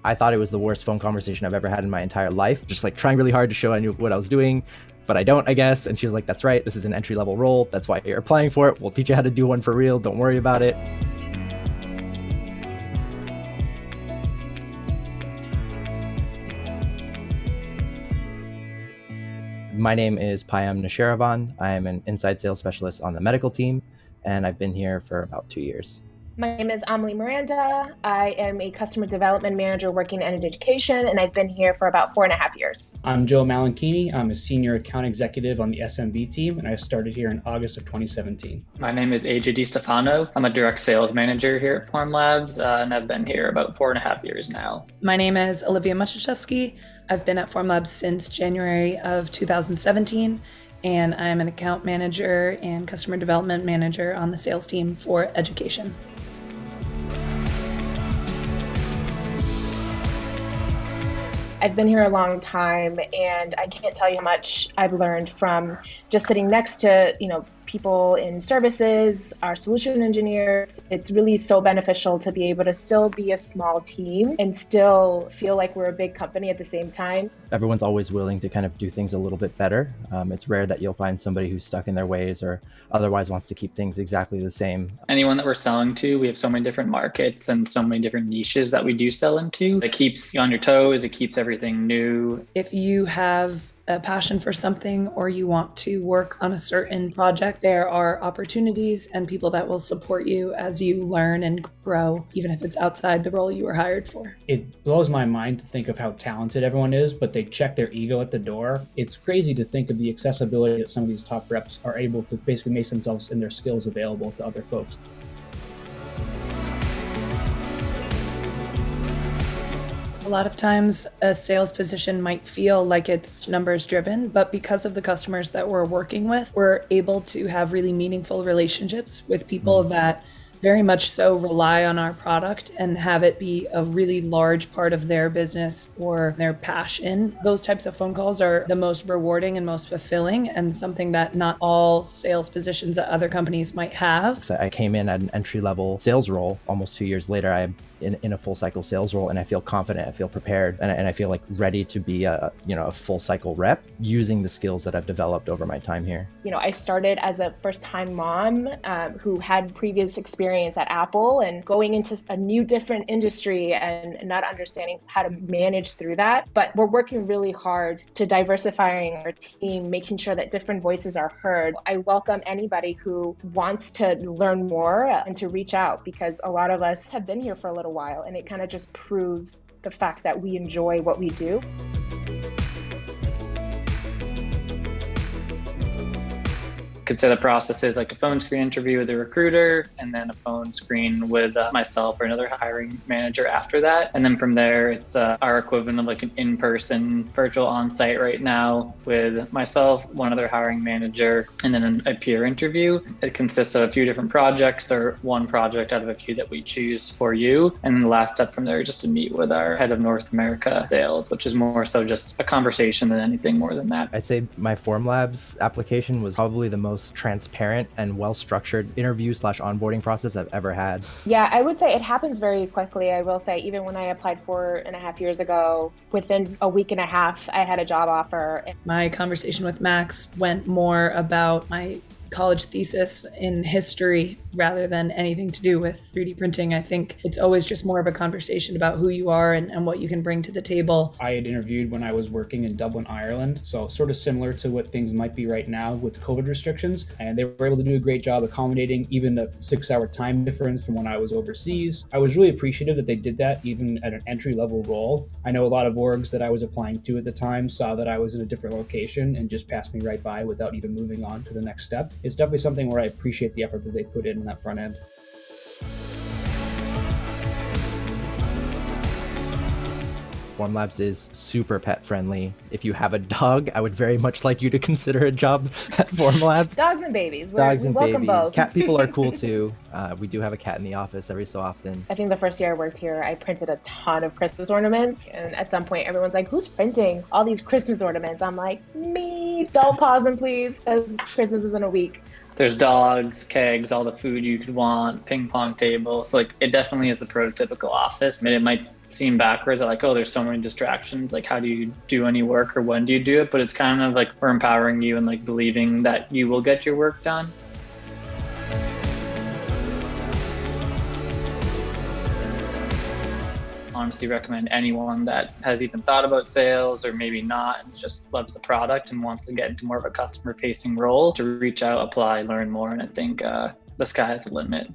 I thought it was the worst phone conversation I've ever had in my entire life. Just like trying really hard to show I knew what I was doing, but I don't, I guess. And she was like, that's right, this is an entry-level role. That's why you're applying for it. We'll teach you how to do one for real. Don't worry about it. My name is Payam Nashiravan. I am an inside sales specialist on the medical team, and I've been here for about 2 years. My name is Amelie Miranda. I am a customer development manager working in education, and I've been here for about 4.5 years. I'm Joe Malanchini. I'm a senior account executive on the SMB team, and I started here in August of 2017. My name is AJ DiStefano. I'm a direct sales manager here at Formlabs, and I've been here about 4.5 years now. My name is Olivia Matuszewski. I've been at Formlabs since January of 2017. And I'm an account manager and customer development manager on the sales team for education. I've been here a long time, and I can't tell you how much I've learned from just sitting next to, people in services, our solution engineers. It's really so beneficial to be able to still be a small team and still feel like we're a big company at the same time. Everyone's always willing to kind of do things a little bit better. It's rare that you'll find somebody who's stuck in their ways or otherwise wants to keep things exactly the same. Anyone that we're selling to, we have so many different markets and so many different niches that we do sell into. It keeps you on your toes. It keeps everything new. If you have a passion for something or you want to work on a certain project, there are opportunities and people that will support you as you learn and grow, even if it's outside the role you were hired for. It blows my mind to think of how talented everyone is, but they check their ego at the door. It's crazy to think of the accessibility that some of these top reps are able to basically make themselves and their skills available to other folks. A lot of times a sales position might feel like it's numbers driven, but because of the customers that we're working with, we're able to have really meaningful relationships with people that very much so rely on our product and have it be a really large part of their business or their passion. Those types of phone calls are the most rewarding and most fulfilling, and something that not all sales positions at other companies might have. So I came in at an entry-level sales role. Almost 2 years later, I'm in a full cycle sales role, and I feel confident, I feel prepared, and I feel like ready to be a full cycle rep using the skills that I've developed over my time here. I started as a first-time mom who had previous experience at Apple, and going into a new different industry and not understanding how to manage through that. But we're working really hard to diversifying our team, making sure that different voices are heard. I welcome anybody who wants to learn more and to reach out, because a lot of us have been here for a little while, and it kind of just proves the fact that we enjoy what we do. Consider the processes like a phone screen interview with a recruiter, and then a phone screen with myself or another hiring manager after that. And then from there, it's our equivalent of like an in-person virtual on-site right now with myself, one other hiring manager, and then a peer interview. It consists of a few different projects or one project out of a few that we choose for you. And then the last step from there is just to meet with our head of North America sales, which is more so just a conversation than anything more than that. I'd say my Formlabs application was probably the most transparent and well-structured interview/onboarding process I've ever had. Yeah, I would say it happens very quickly. I will say, even when I applied 4.5 years ago, within a week and a half, I had a job offer. My conversation with Max went more about my college thesis in history rather than anything to do with 3D printing. I think it's always just more of a conversation about who you are and what you can bring to the table. I had interviewed when I was working in Dublin, Ireland, so sort of similar to what things might be right now with COVID restrictions, and they were able to do a great job accommodating even the 6-hour time difference from when I was overseas. I was really appreciative that they did that even at an entry-level role. I know a lot of orgs that I was applying to at the time saw that I was in a different location and just passed me right by without even moving on to the next step. It's definitely something where I appreciate the effort that they put in that front end. Formlabs is super pet friendly. If you have a dog, I would very much like you to consider a job at Formlabs. Dogs and babies. Dogs and welcome babies. Both. Cat people are cool too. We do have a cat in the office every so often. I think the first year I worked here, I printed a ton of Christmas ornaments. And at some point, everyone's like, who's printing all these Christmas ornaments? I'm like, me. Don't pause them, please, because Christmas is in a week. There's dogs, kegs, all the food you could want, ping pong tables. Like, it definitely is the prototypical office. I mean, it might seen backwards at like, oh, there's so many distractions. Like, how do you do any work, or when do you do it? But it's kind of like we're empowering you and like believing that you will get your work done. Honestly recommend anyone that has even thought about sales or maybe not and just loves the product and wants to get into more of a customer facing role to reach out, apply, learn more. And I think the sky is the limit.